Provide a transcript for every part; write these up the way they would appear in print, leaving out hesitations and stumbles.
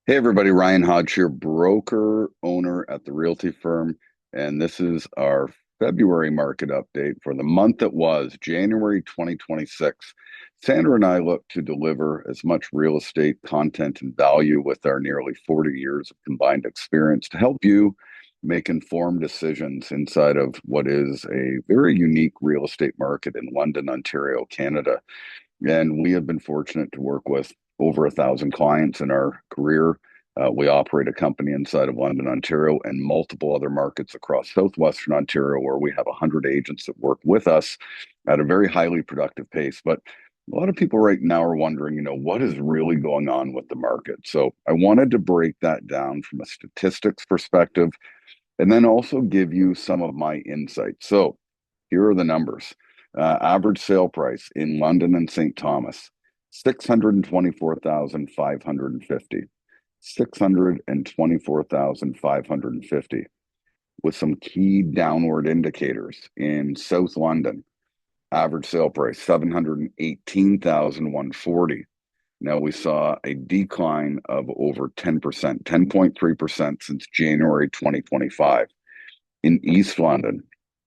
Hey everybody, Ryan Hodge here, broker owner at the realty firm, and this is our February market update for the month that was January 2026. Sandra and I look to deliver as much real estate content and value with our nearly 40 years of combined experience to help you make informed decisions inside of what is a very unique real estate market in London, Ontario, Canada. And we have been fortunate to work with over 1,000 clients in our career. We operate a company inside of London, Ontario, and multiple other markets across southwestern Ontario, where we have 100 agents that work with us at a very highly productive pace. But a lot of people right now are wondering, what is really going on with the market? So I wanted to break that down from a statistics perspective and then also give you some of my insights. So here are the numbers. Average sale price in London and St. Thomas, 624,550. 624,550 with some key downward indicators in South London. Average sale price 718,140. Now we saw a decline of over 10%, 10.3% since January 2025. In East London,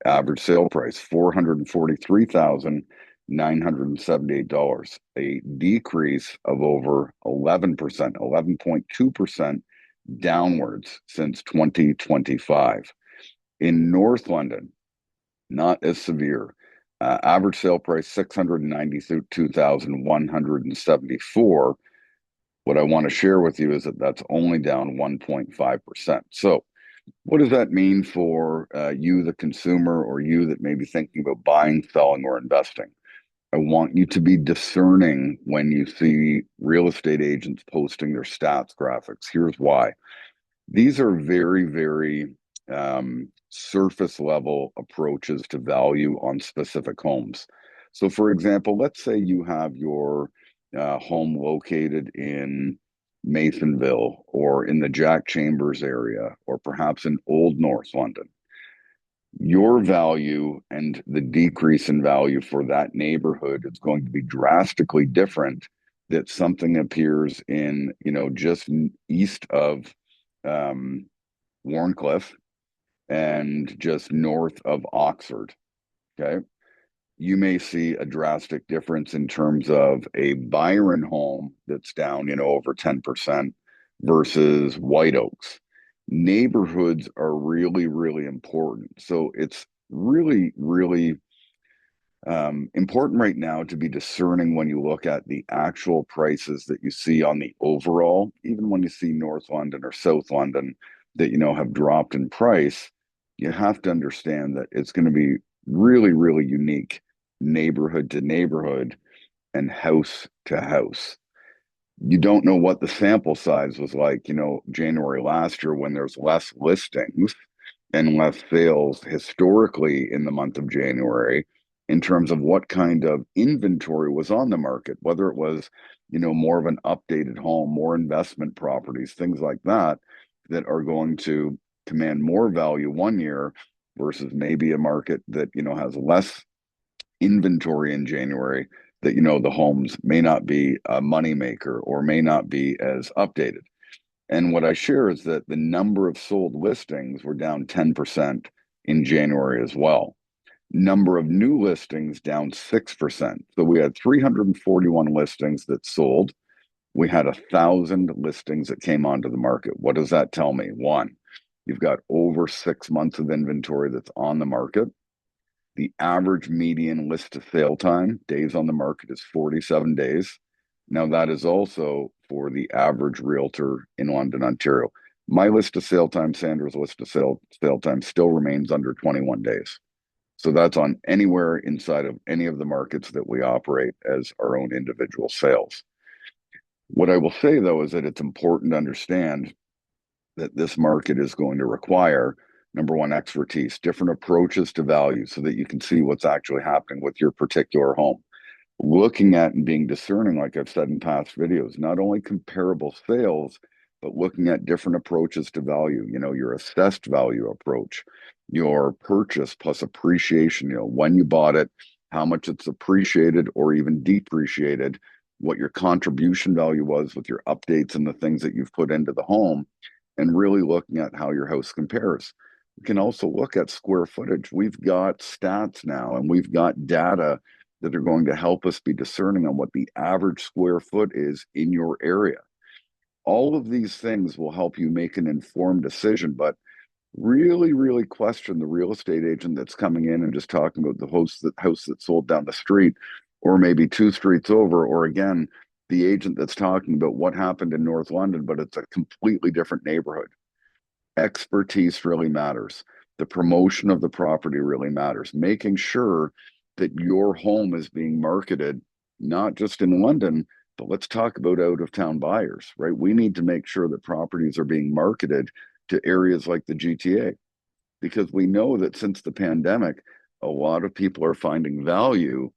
average sale price $443,978, a decrease of over 11%, 11.2% downwards since 2025. In North London, not as severe. Average sale price 692,174. What I want to share with you is that that's only down 1.5%. So what does that mean for you, the consumer, or you that may be thinking about buying, selling, or investing? I want you to be discerning when you see real estate agents posting their stats graphics. Here's why. These are very, very surface level approaches to value on specific homes. So, for example, let's say you have your home located in Masonville or in the Jack Chambers area, or perhaps in Old North London. Your value and the decrease in value for that neighborhood is going to be drastically different that something appears in, just east of Warncliffe and just north of Oxford. Okay. You may see a drastic difference in terms of a Byron home that's down, over 10% versus White Oaks. Neighborhoods are really, really important. So it's really, really important right now to be discerning when you look at the actual prices that you see on the overall, even when you see North London or South London that, have dropped in price. You have to understand that it's going to be really, really unique neighborhood to neighborhood and house to house. You don't know what the sample size was like, January last year when there's less listings and less sales historically in the month of January in terms of what kind of inventory was on the market, whether it was, more of an updated home, more investment properties, things like that, that are going to command more value one year versus maybe a market that, has less inventory in January that, the homes may not be a moneymaker or may not be as updated. And what I share is that the number of sold listings were down 10% in January as well. Number of new listings down 6%. So we had 341 listings that sold. We had 1,000 listings that came onto the market. What does that tell me? One, you've got over 6 months of inventory that's on the market. The average median list to sale time, days on the market, is 47 days. Now, that is also for the average realtor in London, Ontario. My list to sale time, Sandra's list to sale time still remains under 21 days. So that's on anywhere inside of any of the markets that we operate as our own individual sales. What I will say, though, is that it's important to understand that this market is going to require, number one, expertise, different approaches to value so that you can see what's actually happening with your particular home. Looking at and being discerning, like I've said in past videos, not only comparable sales, but looking at different approaches to value, your assessed value approach, your purchase plus appreciation, when you bought it, how much it's appreciated or even depreciated what your contribution value was with your updates and the things that you've put into the home, and really looking at how your house compares. We can also look at square footage. We've got stats now, and we've got data that are going to help us be discerning on what the average square foot is in your area. All of these things will help you make an informed decision, but really, really question the real estate agent that's coming in and just talking about the house that sold down the street, or maybe two streets over, or again, the agent that's talking about what happened in North London, but it's a completely different neighborhood. Expertise really matters. The promotion of the property really matters. Making sure that your home is being marketed, not just in London, but let's talk about out of town buyers, right? We need to make sure that properties are being marketed to areas like the GTA, because we know that since the pandemic, a lot of people are finding value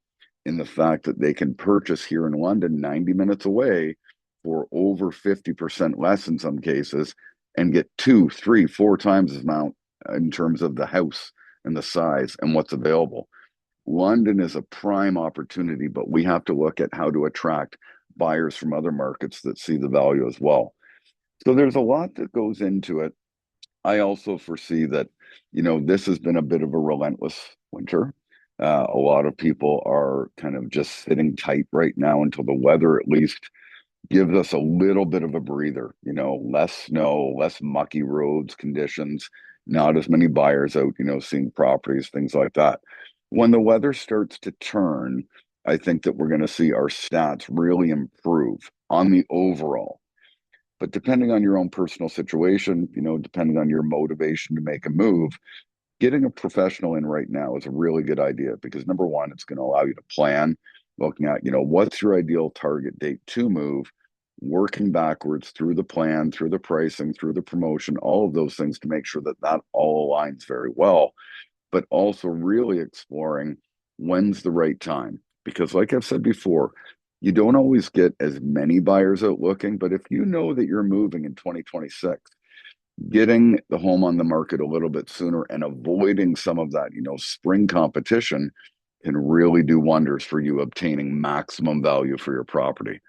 in the fact that they can purchase here in London 90 minutes away for over 50% less in some cases, and get two, three, four times as amount in terms of the house and the size and what's available. London is a prime opportunity, but we have to look at how to attract buyers from other markets that see the value as well. So there's a lot that goes into it. I also foresee that, this has been a bit of a relentless winter. A lot of people are kind of just sitting tight right now until the weather at least gives us a little bit of a breather, less snow, less mucky roads conditions, not as many buyers out, seeing properties, things like that. When the weather starts to turn, I think that we're going to see our stats really improve on the overall. But depending on your own personal situation, depending on your motivation to make a move, getting a professional in right now is a really good idea, because number one, it's going to allow you to plan, looking at, what's your ideal target date to move, working backwards through the plan, through the pricing, through the promotion, all of those things to make sure that that all aligns very well, but also really exploring when's the right time. Because like I've said before, you don't always get as many buyers out looking, but if you know that you're moving in 2026, getting the home on the market a little bit sooner and avoiding some of that, spring competition can really do wonders for you obtaining maximum value for your property.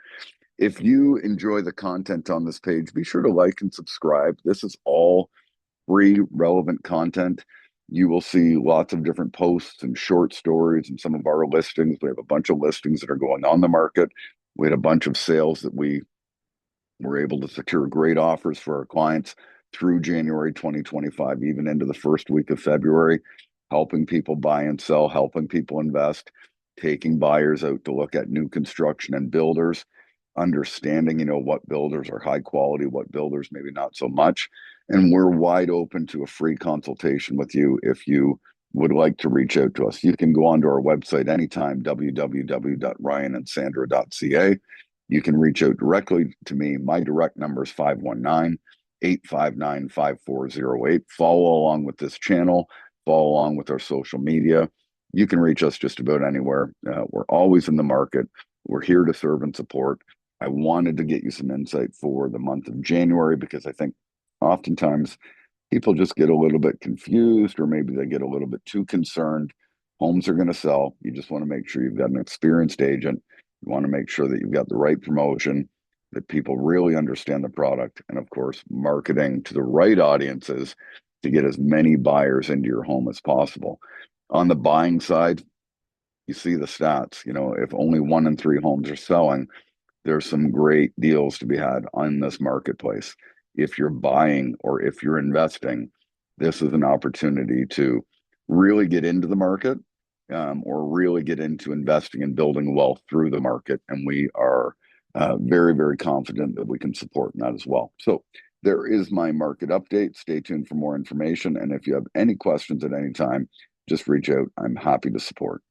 If you enjoy the content on this page, be sure to like and subscribe. This is all free, relevant content. You will see lots of different posts and short stories and some of our listings. We have a bunch of listings that are going on the market. We had a bunch of sales that we were able to secure great offers for our clients through January 2025, even into the first week of February, helping people buy and sell, helping people invest, taking buyers out to look at new construction and builders, understanding, what builders are high quality, what builders maybe not so much. And we're wide open to a free consultation with you if you would like to reach out to us. You can go onto our website anytime, www.ryanandsandra.ca. You can reach out directly to me. My direct number is 519-859-5408. Follow along with this channel, follow along with our social media. You can reach us just about anywhere. We're always in the market. We're here to serve and support. I wanted to get you some insight for the month of January, because I think oftentimes people just get a little bit confused, or maybe they get a little bit too concerned. Homes are going to sell. You just want to make sure you've got an experienced agent. You want to make sure that you've got the right promotion, that people really understand the product, and of course, marketing to the right audiences to get as many buyers into your home as possible. On the buying side, you see the stats. If only 1 in 3 homes are selling, there's some great deals to be had on this marketplace. If you're buying or if you're investing, this is an opportunity to really get into the market, or really get into investing and building wealth through the market. And we are very, very confident that we can support in that as well. So there is my market update. Stay tuned for more information. And if you have any questions at any time, just reach out. I'm happy to support.